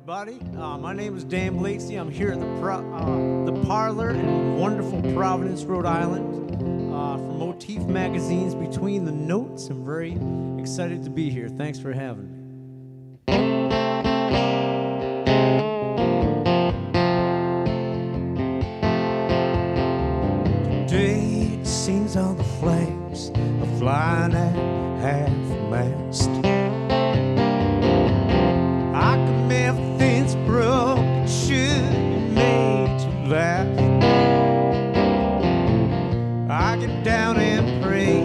everybody. My name is Dan Blakeslee. I'm here at the Parlour in wonderful Providence, Rhode Island, for Motif magazine's Between the Notes. I'm very excited to be here. Thanks for having me. Today it seems all the flags are flying at half-mast. Everything's broke, it should be made to last. I get down and pray,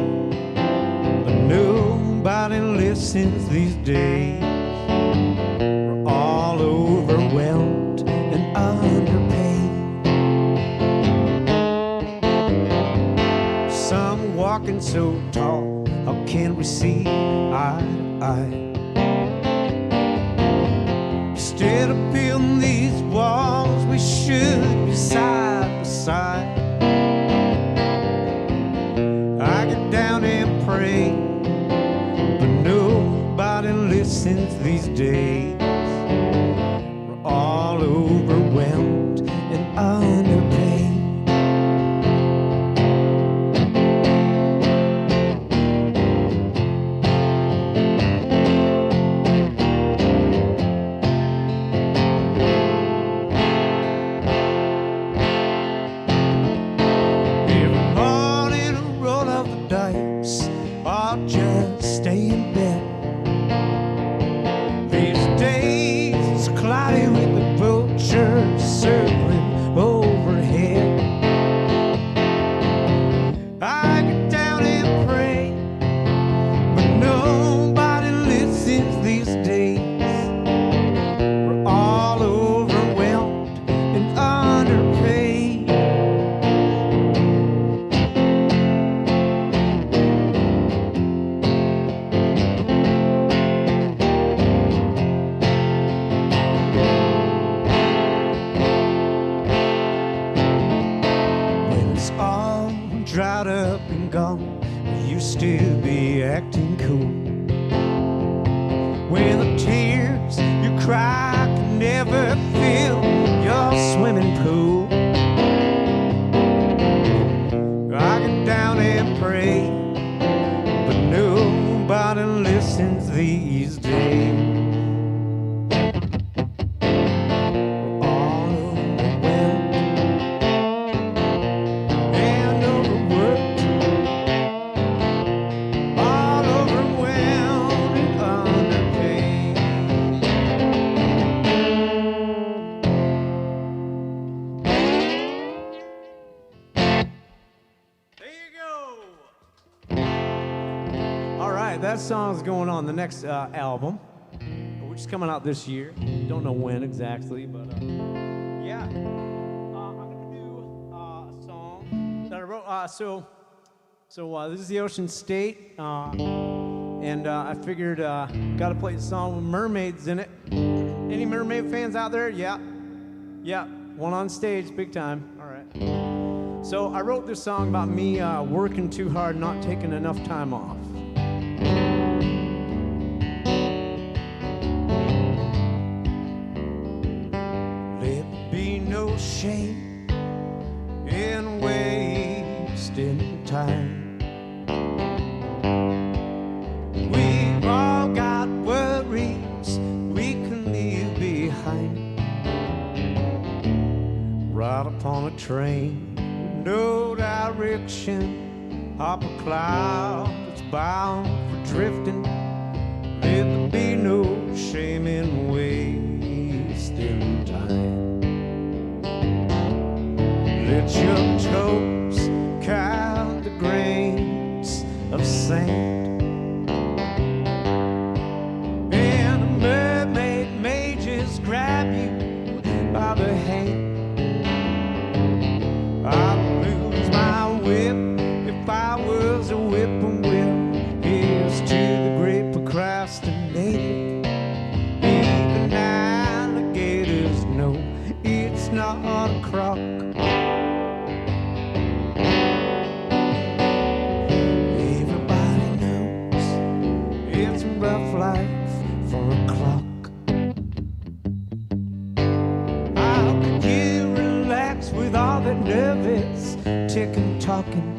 but nobody listens these days. We're all overwhelmed and underpaid. Some walking so tall, how can we see eye to eye? Instead of building these walls, we should be side by side. I get down and pray, but nobody listens these days. We're all overwhelmed and underpaid. I'll just stay in bed. These days it's cloudy with the vultures circling overhead. I get down and pray, but nobody listens these days. We're all overwhelmed and underpaid. Dried up and gone, we used to be acting cool. When the tears you cry can never fill your swimming pool. I get down and pray, but nobody listens these days. That song's going on the next album, which is coming out this year. Don't know when exactly, but yeah. I'm gonna do a song that I wrote. So this is the Ocean State, and I figured gotta play a song with mermaids in it. Any mermaid fans out there? Yeah, one on stage, big time. All right. So I wrote this song about me working too hard, not taking enough time off. No shame in wasting time. We've all got worries we can leave behind. Ride upon a train with no direction, hop a cloud that's bound for drifting. Let there be no shame in wasting time. Let your toes count the grains of sand, and a mermaid may just grab you by the hand. I'd lose my whip if I was a whippoorwill. Here's to the great procrastinator. Even alligators know it's not a crock. Rough life for a clock. talking.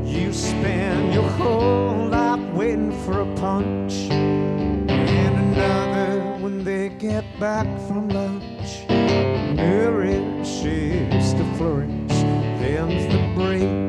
You spend your whole life waiting for a punch, and another when they get back from lunch. Nourishes to flourish, them's the breaks.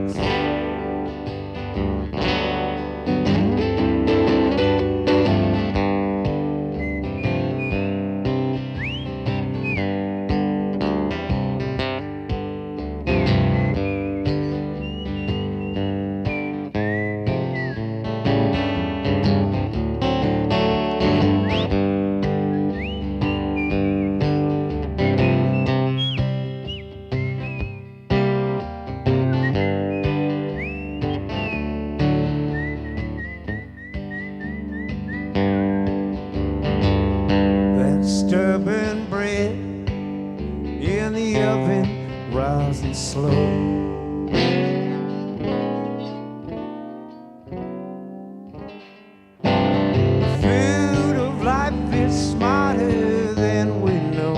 Stubborn bread in the oven, rising slow. The food of life is smarter than we know.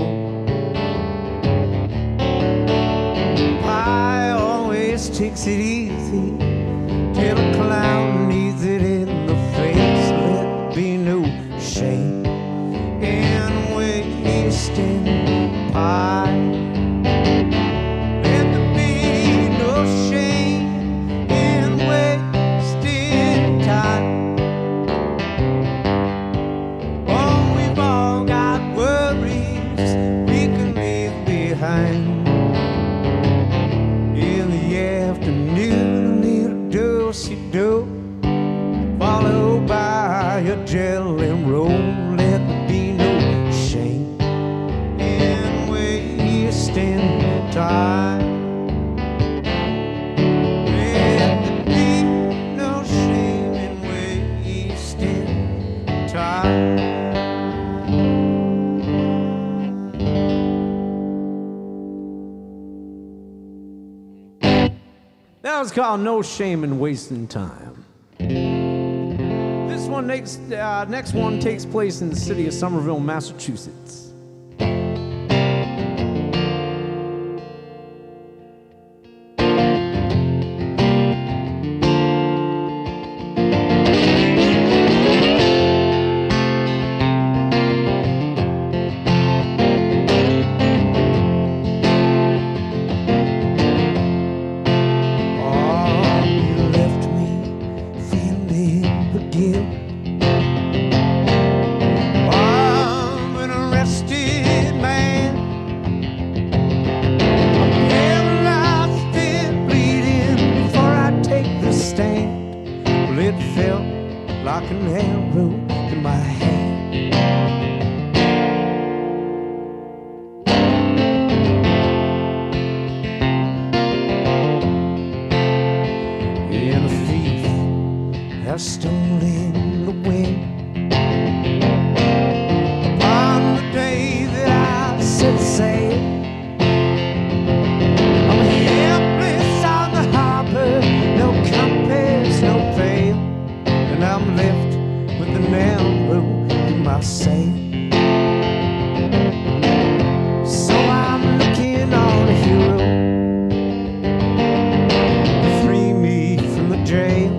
Pie always takes it easy till a clown needs it in the face. Let be no shame wasting pie. Let there be no shame in wasting time. Oh, we've all got worries we can leave behind. In the afternoon, a little do-si-do, followed by a jelly roll. Let there be no time. Let there be no shame in wasting time. That was called No Shame in Wasting Time. This one next one takes place in the city of Somerville, Massachusetts. Stolen away upon the day that I set sail. I'm helpless on the harbor, no compass, no veil, and I'm left with the narrow in my sail. So I'm looking on a hero to free me from the jail.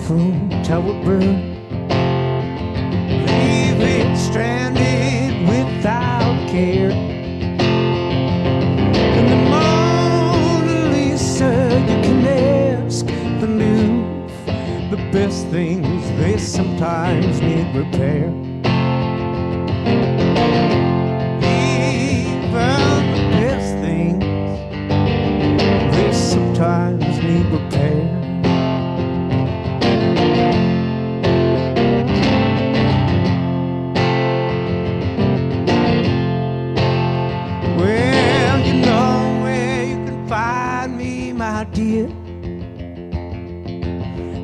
full tower bird, leave it stranded without care. In the Mona Lisa, you can ask the Louvre. The best things, they sometimes need repair. Sometimes need repair. Well, you know where you can find me, my dear.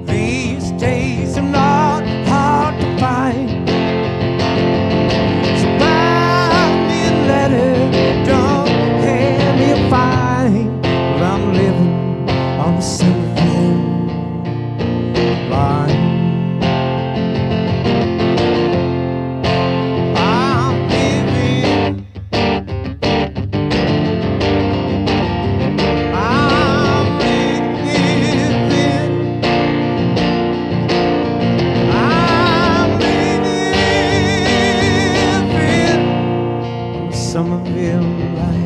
These days are not hard to find. So buy me a letter, don't hand me a fine. Well, I'm living on the Somerville line. I'm living on the Somerville line.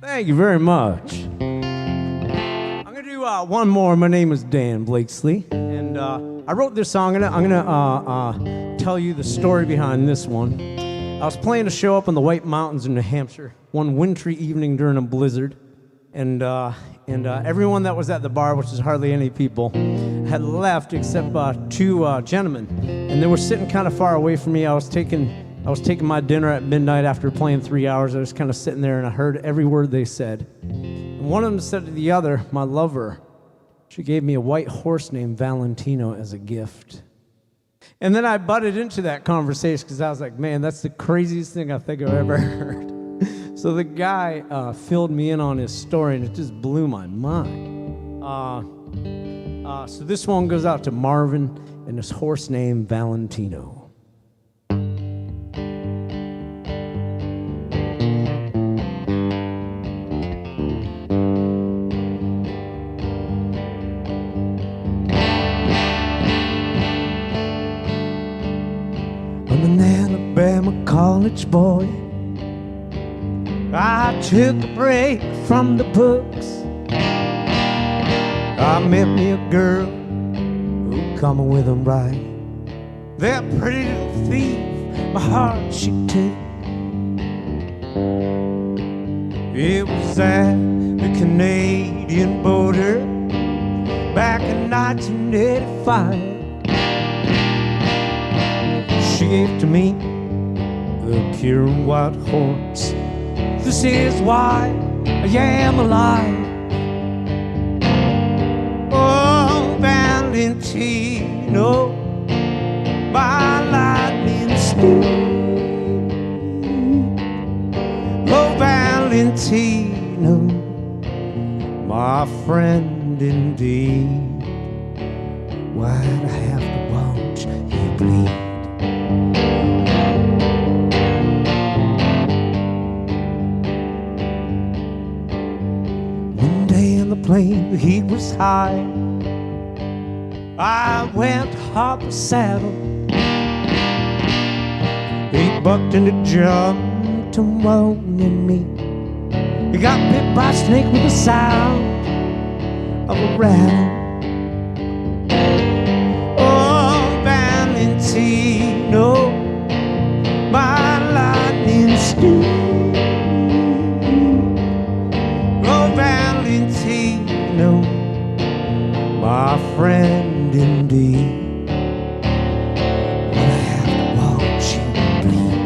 Thank you very much. I'm gonna do one more. My name is Dan Blakeslee, and I wrote this song. I'm gonna tell you the story behind this one. I was playing a show up in the White Mountains in New Hampshire one wintry evening during a blizzard, and everyone that was at the bar, which is hardly any people, had left except two gentlemen, and they were sitting kind of far away from me. I was taking my dinner at midnight after playing 3 hours. I was kind of sitting there, and I heard every word they said. And one of them said to the other, my lover, she gave me a white horse named Valentino as a gift. And then I butted into that conversation because I was like, man, that's the craziest thing I think I've ever heard. So the guy filled me in on his story, and it just blew my mind. So this one goes out to Marvin and his horse named Valentino. Alabama college boy, I took a break from the books. I met me a girl who coming with them right. That pretty little thief, my heart she took. It was at the Canadian border back in 1985. She gave to me the pure white horse. This is why I am alive. Oh, Valentino, my lightning speed. Oh, Valentino, my friend indeed. Why'd I have to watch you bleed? Plane, the heat was high. I went to hop the saddle. He bucked and he jumped to moaning me. He got bit by a snake with the sound of a rattle. Oh, Valentino, my lightning steed. Oh, Valentino, my friend indeed. But I have to watch you bleed.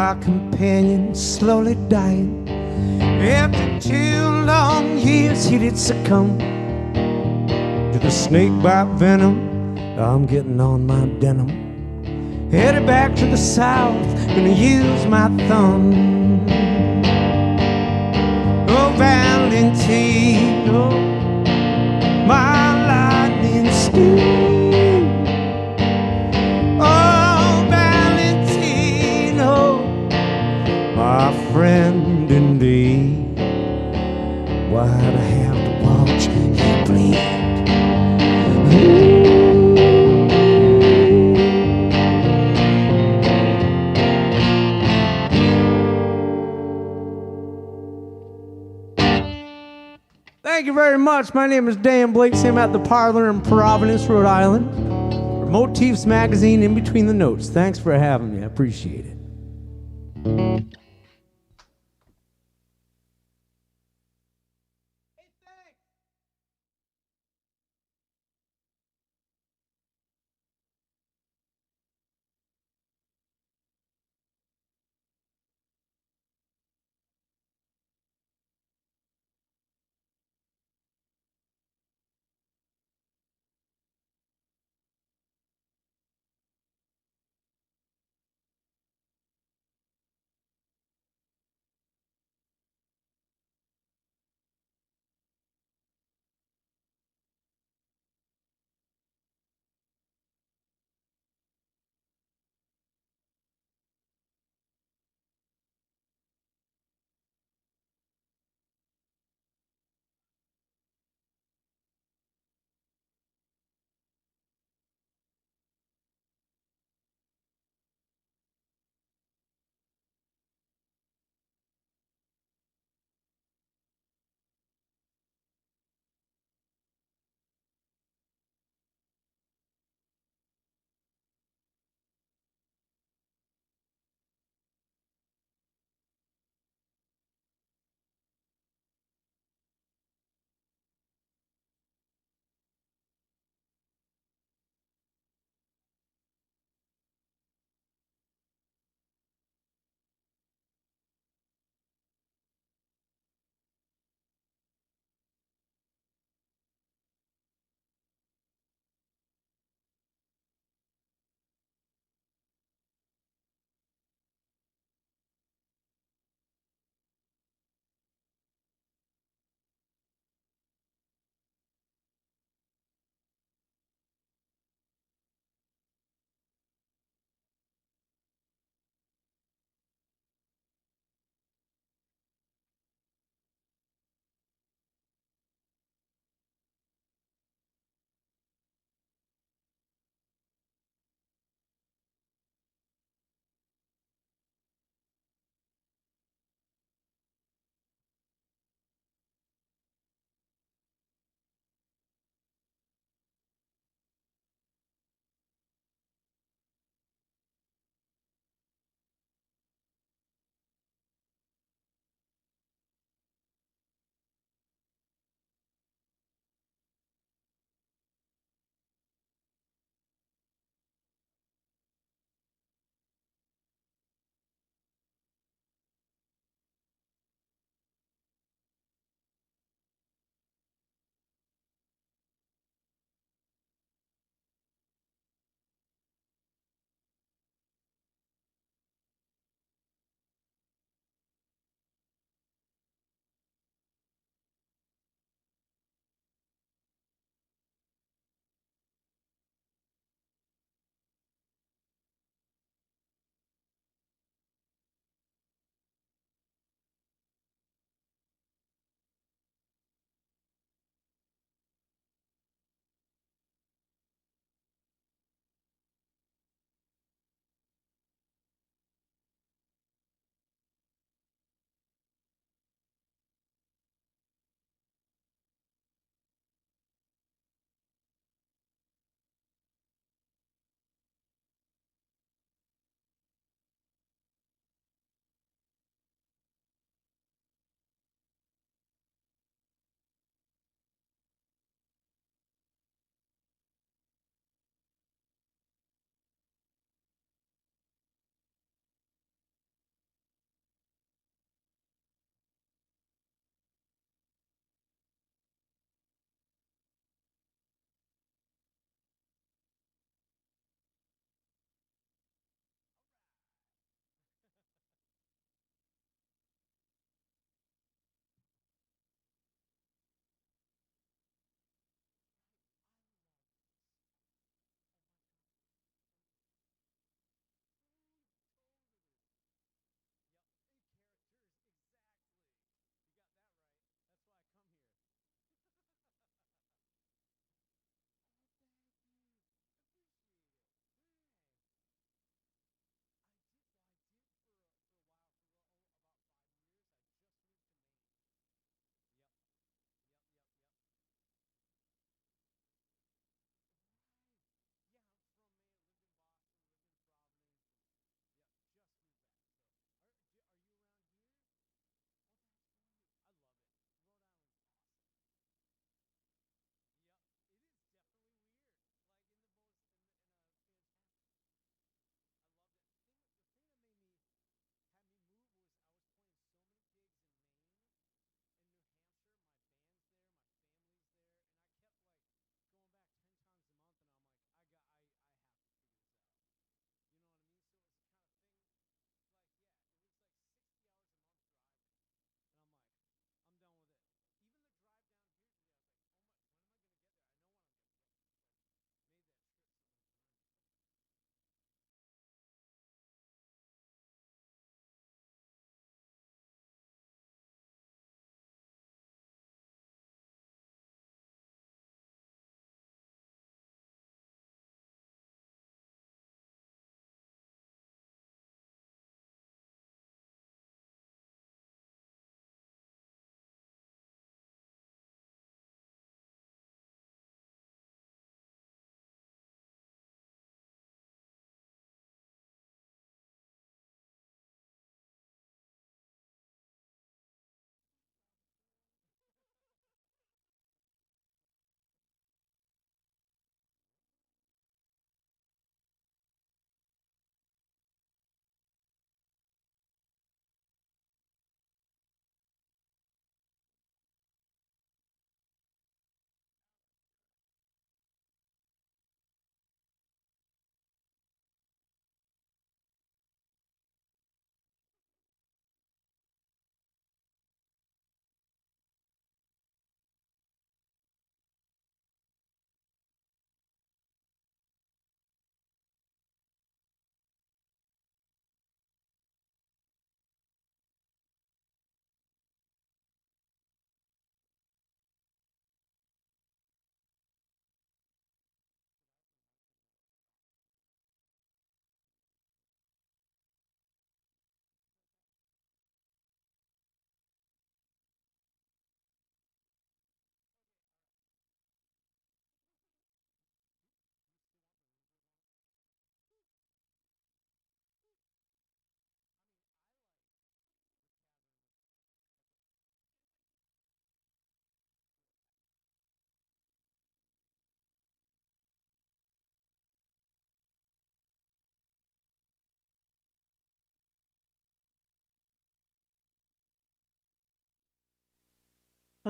my companion slowly dying. After 2 long years, he did succumb to the snake bite venom. I'm getting on my denim, headed back to the south, gonna use my thumb. Oh, Valentino, my lightning steed. Oh, Valentino, my friend indeed. Why'd I have to watch you bleed? Thank you very much. My name is Dan Blakeslee. I'm at the Parlour in Providence, Rhode Island. For Motifs magazine, In Between the Notes. Thanks for having me. I appreciate it.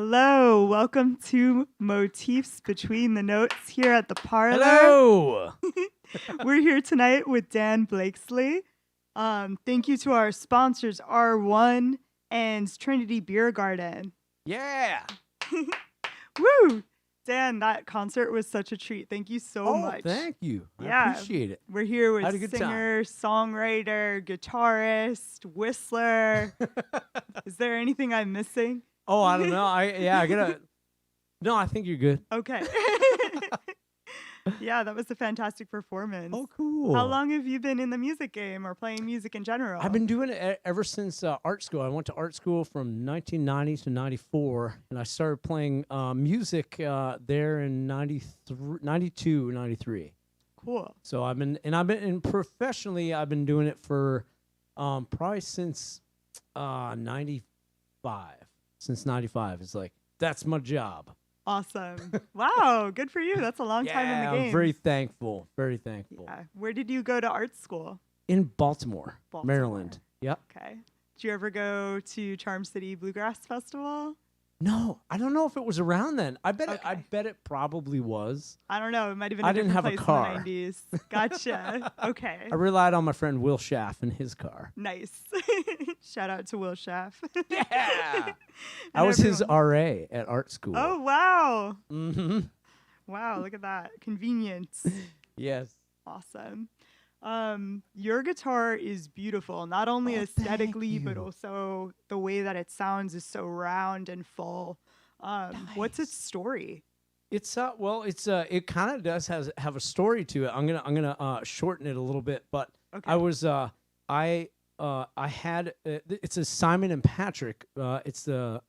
Hello, welcome to Motifs Between the Notes here at the Parlour. Hello. We're here tonight with Dan Blakeslee. Thank you to our sponsors, R1 and Trinity Beer Garden. Yeah. Woo! Dan, that concert was such a treat. Thank you so much. Thank you. Yeah. I appreciate it. We're here Had a with good singer, songwriter, guitarist, whistler. Is there anything I'm missing? Oh, I don't know. I gotta. No, I think you're good. Okay. Yeah, that was a fantastic performance. Oh, cool. How long have you been in the music game or playing music in general? I've been doing it ever since art school. I went to art school from 1990 to 94, and I started playing music there in 92, 93. Cool. So professionally, I've been doing it for probably since 95. Since 95. It's like, that's my job. Awesome. Wow, good for you. That's a long time in the game. I'm very thankful. Very thankful. Yeah. Where did you go to art school? In Baltimore, Maryland. Yep. Okay. Did you ever go to Charm City Bluegrass Festival? No, I don't know if it was around then. I bet it probably was. I don't know. It might have been I didn't have a car. In the 90s. Gotcha. Okay. I relied on my friend Will Schaff and his car. Nice. Shout out to Will Schaff. Yeah. I was his RA at art school. Oh, wow. Mm-hmm. Wow, look at that. Convenience. Yes. Awesome. Your guitar is beautiful, not only aesthetically, but also the way that it sounds is so round and full. Nice. What's its story? It's it kind of does have a story to it. I'm gonna shorten it a little bit, but Okay. I was I had it's a Simon and Patrick. It's the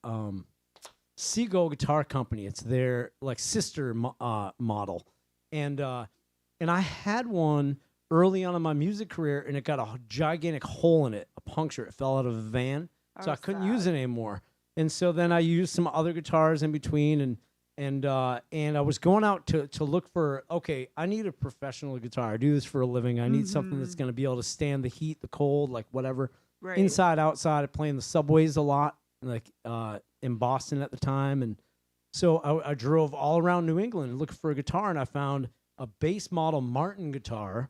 Seagull Guitar Company. It's their like sister model, and I had one early on in my music career, and it got a gigantic hole in it, a puncture. It fell out of a van, so I couldn't use it anymore. And so then I used some other guitars in between, and I was going out to look for, okay, I need a professional guitar. I do this for a living. I need something that's going to be able to stand the heat, the cold, like whatever. Right. Inside, outside. I play in the subways a lot, like in Boston at the time. And so I drove all around New England looking for a guitar, and I found a base model Martin guitar.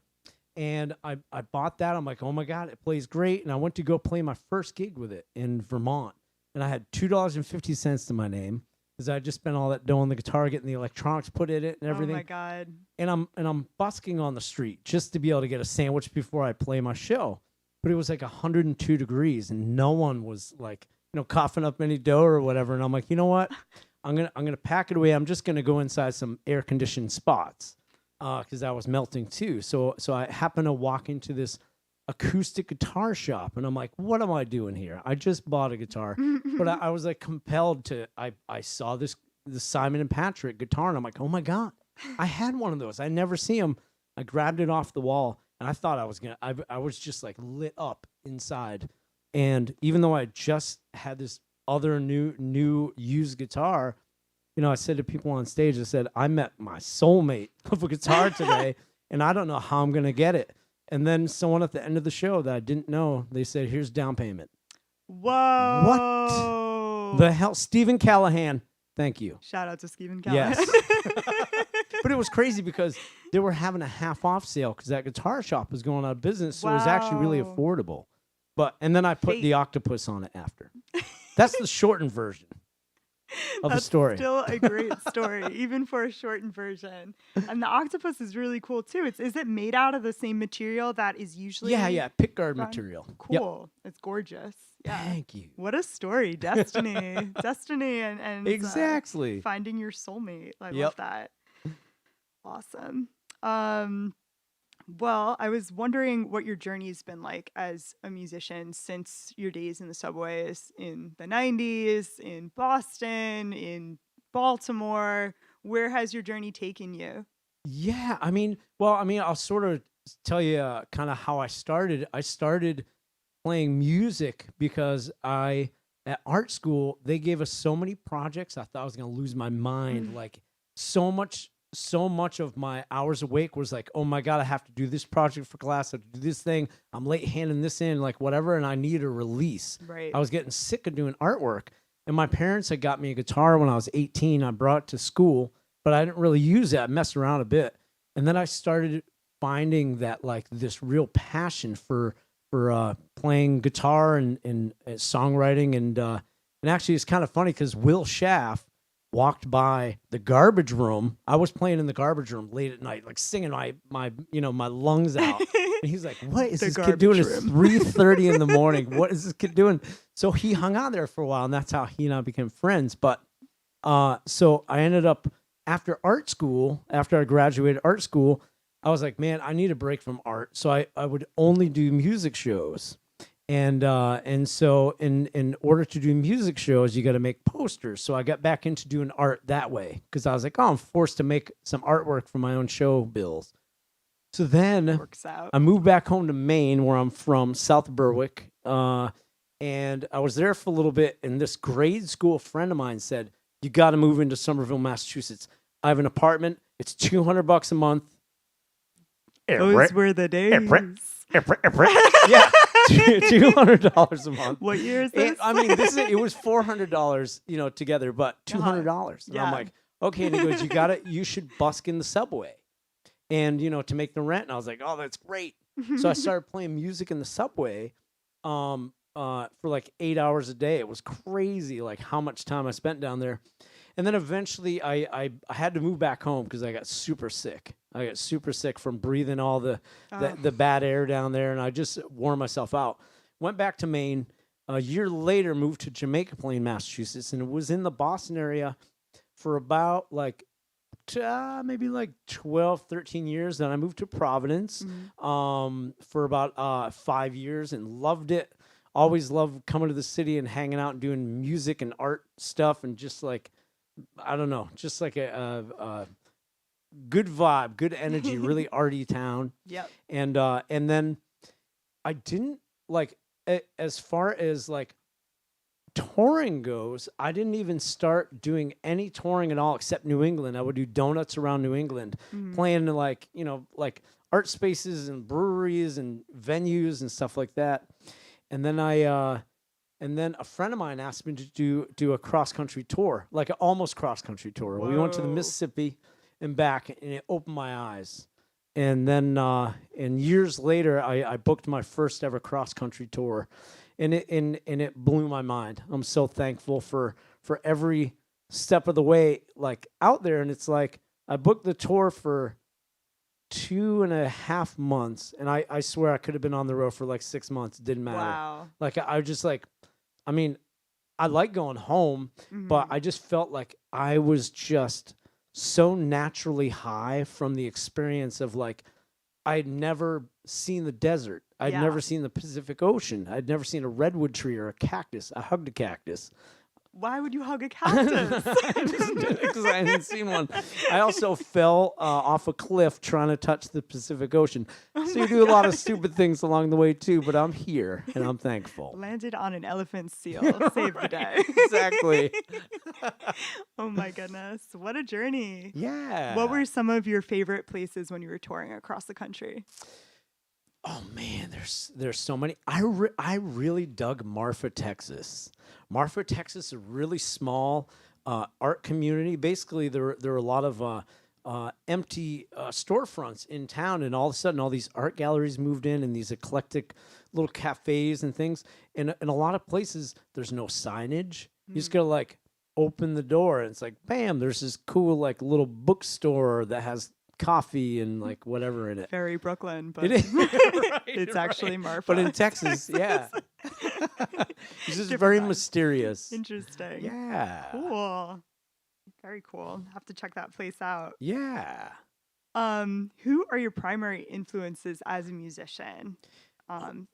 And I bought that. I'm like, oh, my God, it plays great. And I went to go play my first gig with it in Vermont. And I had $2.50 to my name because I just spent all that dough on the guitar, getting the electronics put in it and everything. Oh, my God. And I'm busking on the street just to be able to get a sandwich before I play my show. But it was like 102 degrees, and no one was like, coughing up any dough or whatever. And I'm like, you know what? I'm gonna pack it away. I'm just gonna go inside some air-conditioned spots. Because I was melting too. So I happened to walk into this acoustic guitar shop, and I'm like, what am I doing here? I just bought a guitar, but I was like compelled to, I saw the Simon and Patrick guitar, and I'm like, oh my God, I had one of those. I never see them. I grabbed it off the wall, and I thought I was just like lit up inside. And even though I just had this other new used guitar, I said to people on stage, I said, I met my soulmate of a guitar today, and I don't know how I'm going to get it. And then someone at the end of the show that I didn't know, they said, here's down payment. Whoa. What the hell? Stephen Callahan. Thank you. Shout out to Stephen Callahan. Yes. But it was crazy because they were having a half off sale because that guitar shop was going out of business. So it was actually really affordable. And then I put the octopus on it after. That's the shortened version of the story. Still a great story, even for a shortened version. And the octopus is really cool too. Is it made out of the same material that is usually? Yeah, pickguard material. Cool. Yep. It's gorgeous. Yeah. Thank you. What a story, destiny, destiny, and exactly finding your soulmate. I love that. Awesome. Well, I was wondering what your journey's been like as a musician since your days in the subways in the 90s, in Boston, in Baltimore. Where has your journey taken you? Yeah, I'll sort of tell you kind of how I started. I started playing music because at art school, they gave us so many projects. I thought I was going to lose my mind. Like so much of my hours awake was like, oh my God, I have to do this project for class. I have to do this thing. I'm late handing this in, like whatever. And I need a release. Right. I was getting sick of doing artwork. And my parents had got me a guitar when I was 18. I brought it to school, but I didn't really use it. I messed around a bit. And then I started finding that like this real passion for playing guitar and songwriting. And actually it's kind of funny because Will Schaff walked by the garbage room. I was playing in the garbage room late at night, like singing my lungs out. And he's like, "What is this kid doing? It's 3:30 in the morning. What is this kid doing?" So he hung on there for a while, and that's how he and I became friends. But so I ended up after I graduated art school, I was like, "Man, I need a break from art." So I would only do music shows. And so in order to do music shows, you got to make posters. So I got back into doing art that way because I was like, oh, I'm forced to make some artwork for my own show bills. So then Works out. I moved back home to Maine, where I'm from, South Berwick. And I was there for a little bit. And this grade school friend of mine said, you got to move into Somerville, Massachusetts. I have an apartment. It's $200 a month. Those were the days. Yeah. $200 a month. What year is this? It was $400, together, but $200. And I'm like, okay. And he goes, you should busk in the subway and, to make the rent. And I was like, oh, that's great. So I started playing music in the subway for like 8 hours a day. It was crazy, like how much time I spent down there. And then eventually I had to move back home because I got super sick. I got super sick from breathing all the bad air down there, and I just wore myself out. Went back to Maine. A year later, moved to Jamaica Plain, Massachusetts, and it was in the Boston area for about maybe 12, 13 years. Then I moved to Providence for about 5 years and loved it. Always loved coming to the city and hanging out and doing music and art stuff and just like, I don't know, just like a good vibe, good energy, really arty town. Yep. And then I didn't as far as like touring goes, I didn't even start doing any touring at all except New England. I would do donuts around New England, playing in like art spaces and breweries and venues and stuff like that. And then a friend of mine asked me to do a cross-country tour, like an almost cross-country tour. Whoa. We went to the Mississippi and back, and it opened my eyes. And then and years later, I booked my first ever cross-country tour, and it blew my mind. I'm so thankful for every step of the way, like out there. And it's like I booked the tour for 2.5 months, and I swear I could have been on the road for like 6 months. It didn't matter. Wow. Like I just like, I mean, I like going home, but I just felt like I was just so naturally high from the experience of like, I'd never seen the desert. I'd never seen the Pacific Ocean. I'd never seen a redwood tree or a cactus. I hugged a cactus. Why would you hug a cactus? I just did it because I hadn't seen one. I also fell off a cliff trying to touch the Pacific Ocean. So you do a lot of stupid things along the way too, but I'm here and I'm thankful. Landed on an elephant seal. Saved the day. Exactly. Oh my goodness. What a journey. Yeah. What were some of your favorite places when you were touring across the country? Oh man, there's so many. I really dug Marfa, Texas. Marfa, Texas is a really small art community. Basically, there are a lot of empty storefronts in town, and all of a sudden, all these art galleries moved in, and these eclectic little cafes and things. And in a lot of places, there's no signage. You just gotta like open the door, and it's like, bam! There's this cool like little bookstore that has coffee and like whatever in it. Very Brooklyn, but It is. Right, it's actually Marfa. But in Texas, yeah. It's just very mysterious. Interesting. Yeah. Cool. Very cool. Have to check that place out. Yeah. Who are your primary influences as a musician?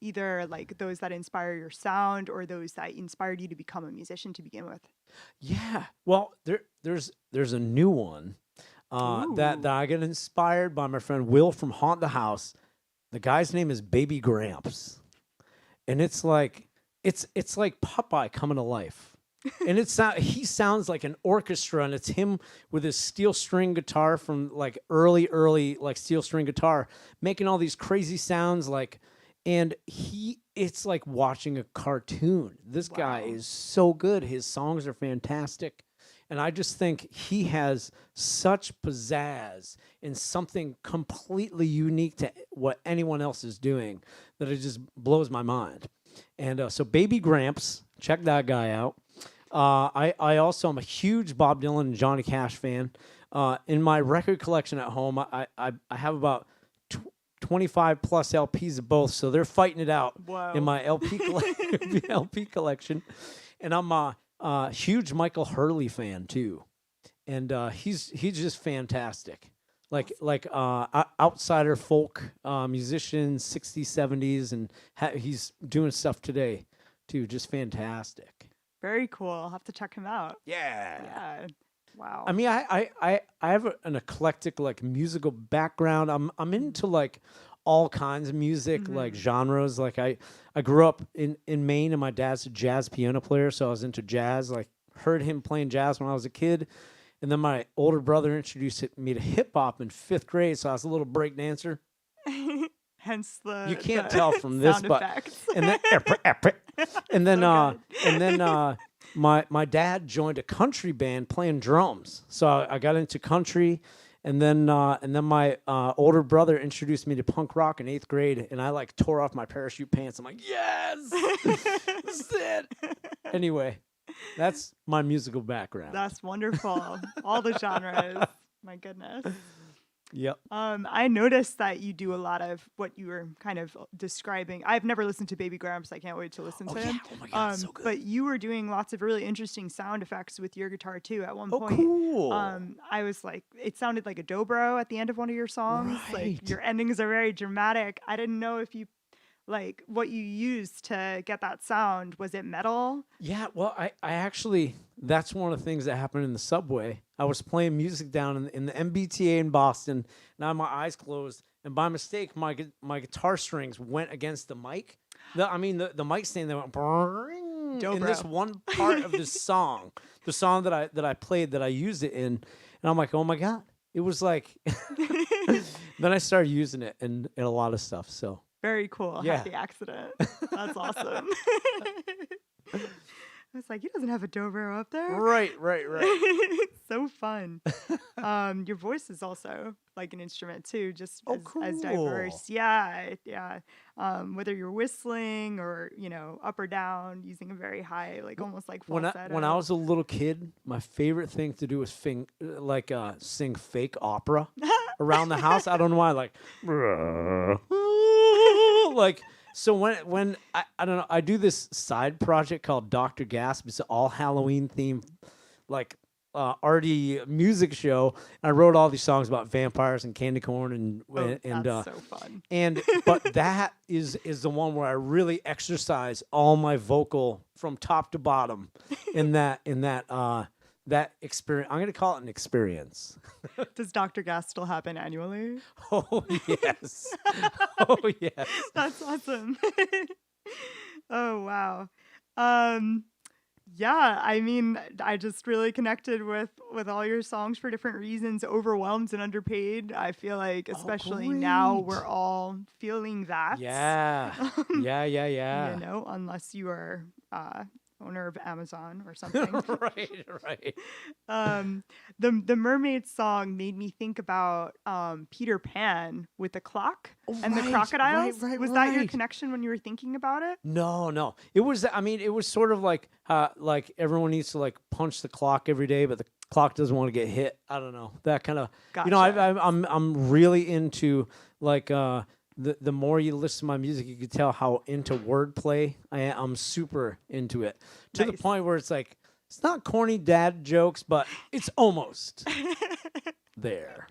Either like those that inspire your sound or those that inspired you to become a musician to begin with. Yeah. Well, there's a new one. That I get inspired by my friend Will from Haunt the House. The guy's name is Baby Gramps, and it's like Popeye coming to life, and he sounds like an orchestra, and it's him with his steel string guitar from like early like steel string guitar, making all these crazy sounds like And it's like watching a cartoon. This guy Wow. is so good. His songs are fantastic. And I just think he has such pizzazz and something completely unique to what anyone else is doing that it just blows my mind. And so Baby Gramps, check that guy out. I also am a huge Bob Dylan and Johnny Cash fan. In my record collection at home, I have about 25 plus LPs of both, so they're fighting it out Whoa. in my LP collection. And I'm a huge Michael Hurley fan too, and he's just fantastic. Like outsider folk musician, 60s, 70s, and he's doing stuff today too. Just fantastic. Very cool. I'll have to check him out. Yeah. Yeah. Wow. I mean, I have an eclectic like musical background. I'm into like all kinds of music, like genres. Like I grew up in Maine, and my dad's a jazz piano player, so I was into jazz. Like heard him playing jazz when I was a kid, and then my older brother introduced me to hip hop in 5th grade. So I was a little break dancer. Hence the You can't tell from this, sound but effects. and then So and then my dad joined a country band playing drums. So I got into country, and then my older brother introduced me to punk rock in 8th grade, and I like tore off my parachute pants. I'm like, yes, this is it. Anyway, that's my musical background. That's wonderful. All the genres. My goodness. Yep. I noticed that you do a lot of what you were kind of describing. I've never listened to Baby Gramps. I can't wait to listen to him. Oh my God, so good. But you were doing lots of really interesting sound effects with your guitar too. At one point, cool. I was like, it sounded like a dobro at the end of one of your songs. Like Right. your endings are very dramatic. I didn't know if you like what you used to get that sound. Was it metal? Yeah, well, I actually, that's one of the things that happened in the subway. I was playing music down in the MBTA in Boston, and I had my eyes closed, and by mistake, my guitar strings went against the mic. The mic stand, they went brrrring in Dobro. this one part of this song, the song that I played, that I used it in, and I'm like, oh my God. It was like, then I started using it in a lot of stuff, so. Very cool. Yeah. Happy accident. That's awesome. I was like, he doesn't have a dobro up there. Right. So fun. Your voice is also like an instrument too, just Oh, as cool. diverse. Yeah. Whether you're whistling or, up or down, using a very high, like almost like falsetto. When I was a little kid, my favorite thing to do was sing fake opera around the house. I don't know why, like so when I don't know, I do this side project called Dr. Gasp. It's an all Halloween themed like arty music show. And I wrote all these songs about vampires and candy corn and that's so fun. But that is the one where I really exercise all my vocal from top to bottom in that experience. I'm going to call it an experience. Does Dr. Gas still happen annually? Oh, yes. Oh, yes. That's awesome. Oh, wow. Yeah, I mean, I just really connected with all your songs for different reasons. Overwhelmed and underpaid. I feel like, especially now, great. we're all feeling that. Yeah. Yeah. Unless you are owner of Amazon or something. Right. The mermaid song made me think about Peter Pan with the clock and the crocodiles. Was that your connection when you were thinking about it? No. It was. I mean, it was sort of like everyone needs to like punch the clock every day, but the clock doesn't want to get hit. I don't know, that kind of. Gotcha. I'm really into like the more you listen to my music, you can tell how into wordplay I am. I'm super into it to the point where it's like, it's not corny dad jokes, but it's almost there.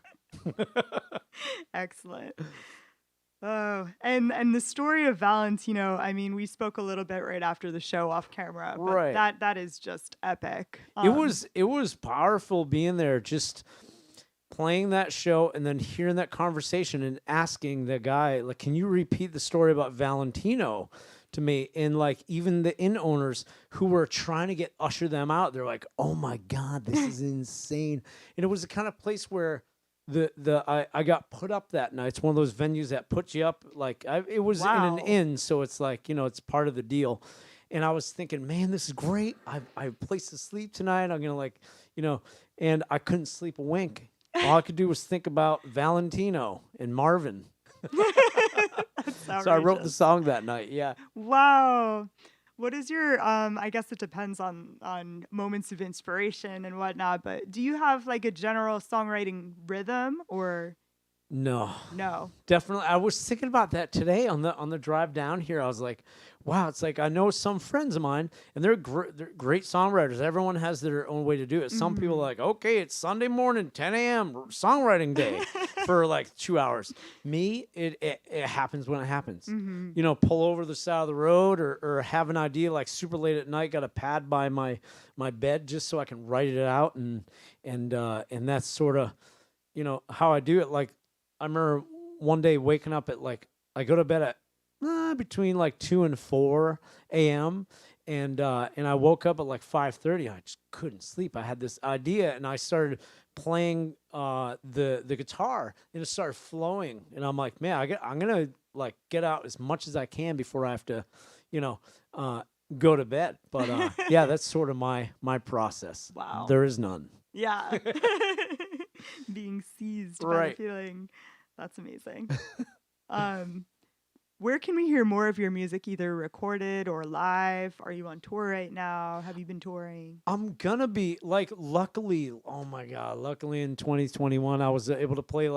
Excellent. Oh, and the story of Valentino, I mean, we spoke a little bit right after the show off camera, but Right. that is just epic. It was powerful being there, just playing that show and then hearing that conversation and asking the guy, like, can you repeat the story about Valentino to me? And like even the inn owners who were trying to usher them out, they're like, oh my God, this is insane. And it was the kind of place where I got put up that night. It's one of those venues that puts you up. Like it was in an Wow. inn, so it's like, it's part of the deal. And I was thinking, man, this is great. I have a place to sleep tonight. I'm gonna and I couldn't sleep a wink. All I could do was think about Valentino and Marvin. That's So I wrote the outrageous. song that night. Yeah. Wow. What is your I guess it depends on moments of inspiration and whatnot, but do you have like a general songwriting rhythm or No. no? Definitely. I was thinking about that today on the drive down here. I was like, wow, it's like I know some friends of mine and they're great songwriters. Everyone has their own way to do it. Some people are like, okay, it's Sunday morning, 10 a.m. songwriting day for like 2 hours. Me, it happens when it happens. Pull over the side of the road or have an idea like super late at night, got a pad by my bed just so I can write it out and that's sort of, how I do it. Like I remember one day waking up at I go to bed at between 2 and 4 a.m. And I woke up at 5:30. I just couldn't sleep. I had this idea and I started playing the guitar and it started flowing. And I'm like, man, I'm gonna get out as much as I can before I have to, go to bed. But yeah, that's sort of my process. Wow. There is none. Yeah. Being seized by the Right. feeling. That's amazing. Where can we hear more of your music, either recorded or live? Are you on tour right now? Have you been touring? I'm gonna be luckily, oh my God, luckily in 2021, I was able to play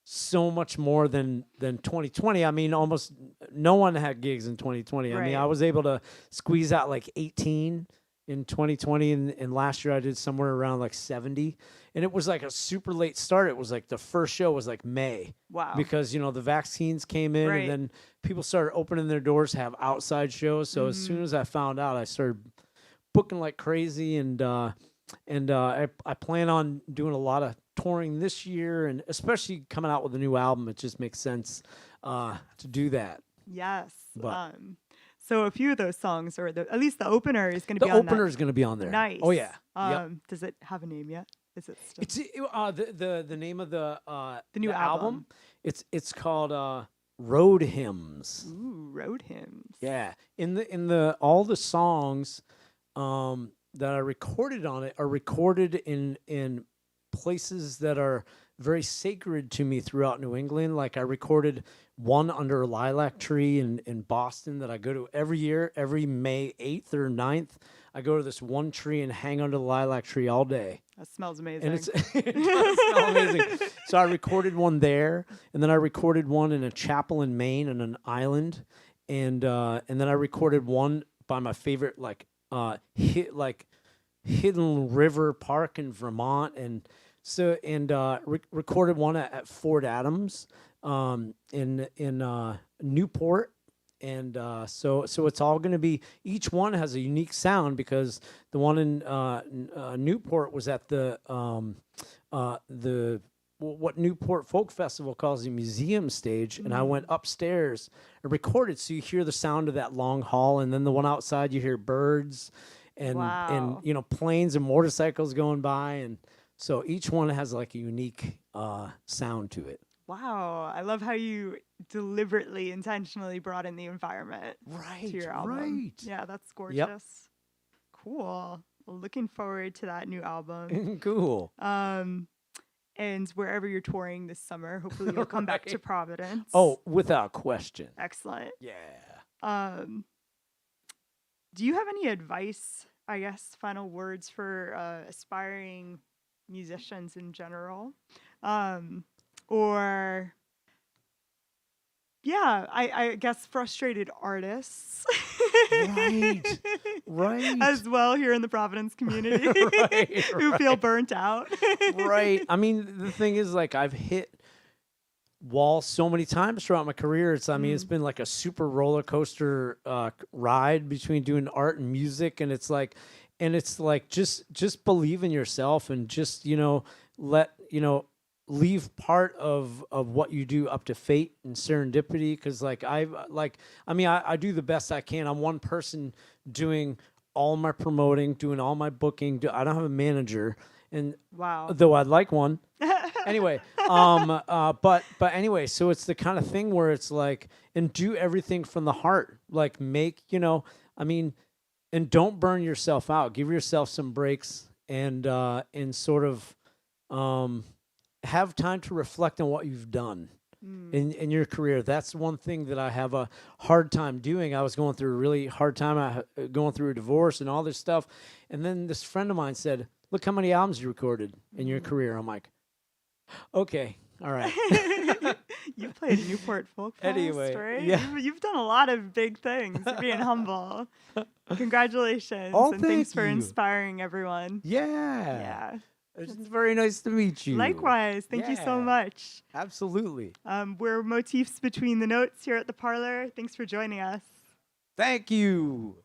so much more than 2020. I mean, almost no one had gigs in 2020. I mean, Right. I was able to squeeze out 18 in 2020, and last year I did somewhere around 70. And it was a super late start. It was the first show was May. Wow. Because, the vaccines came in Right. and then people started opening their doors to have outside shows. So as soon as I found out, I started booking like crazy. And I plan on doing a lot of touring this year, and especially coming out with a new album. It just makes sense to do that. Yes. But- So a few of those songs, or at least the opener, is going to The be on opener that. is going to be on there. Nice. Oh yeah. Yep. Does it have a name yet? Is it still It's the name of the new album? It's called Road Hymns. Ooh, Road Hymns. Yeah. In the all the songs that I recorded on it are recorded in places that are very sacred to me throughout New England. Like I recorded one under a lilac tree in Boston that I go to every year, every May 8th or 9th. I go to this one tree and hang under the lilac tree all day. That smells amazing. And it does smell amazing. So I recorded one there, and then I recorded one in a chapel in Maine on an island, and then I recorded one by my favorite hidden river park in Vermont, and so recorded one at Fort Adams in Newport. And so it's all going to be, each one has a unique sound, because the one in Newport was at the what Newport Folk Festival calls the museum stage, and I went upstairs and recorded, so you hear the sound of that long hall, and then the one outside you hear birds and Wow. planes and motorcycles going by, and so each one has a unique sound to it. Wow. I love how you deliberately, intentionally brought in the environment Right, to your album. right. Yeah, that's gorgeous. Cool. Well, looking forward to that new album. Cool. And wherever you're touring this summer, hopefully you'll come back to Right. Providence. Oh, without question. Excellent. Yeah. Do you have any advice, I guess, final words for aspiring musicians in general? Or, yeah, I guess frustrated artists. Right. Right. As well here in the Providence community Right, who feel burnt out. Right. I mean, the thing is, I've hit walls so many times throughout my career. It's been like a super roller coaster ride between doing art and music, and it's just believe in yourself, and just leave part of what you do up to fate and serendipity, because I do the best I can. I'm one person doing all my promoting, doing all my booking. I don't have a manager, and Wow. though I'd like one. Anyway, but anyway, so it's the kind of thing where it's like, and do everything from the heart. Like make, I mean, and don't burn yourself out. Give yourself some breaks and sort of have time to reflect on what you've done in your career. That's one thing that I have a hard time doing. I was going through a really hard time, going through a divorce and all this stuff. And then this friend of mine said, look how many albums you recorded in your career. I'm like, okay, all right. You played Newport Folk Fest, Anyway, right? yeah. You've done a lot of big things. You're being humble. Congratulations. Oh, and thanks thank for you. inspiring everyone. Yeah. Yeah. It's very nice to meet you. Likewise. Thank you so Yeah. much. Absolutely. We're Motifs Between the Notes here at the Parlor. Thanks for joining us. Thank you.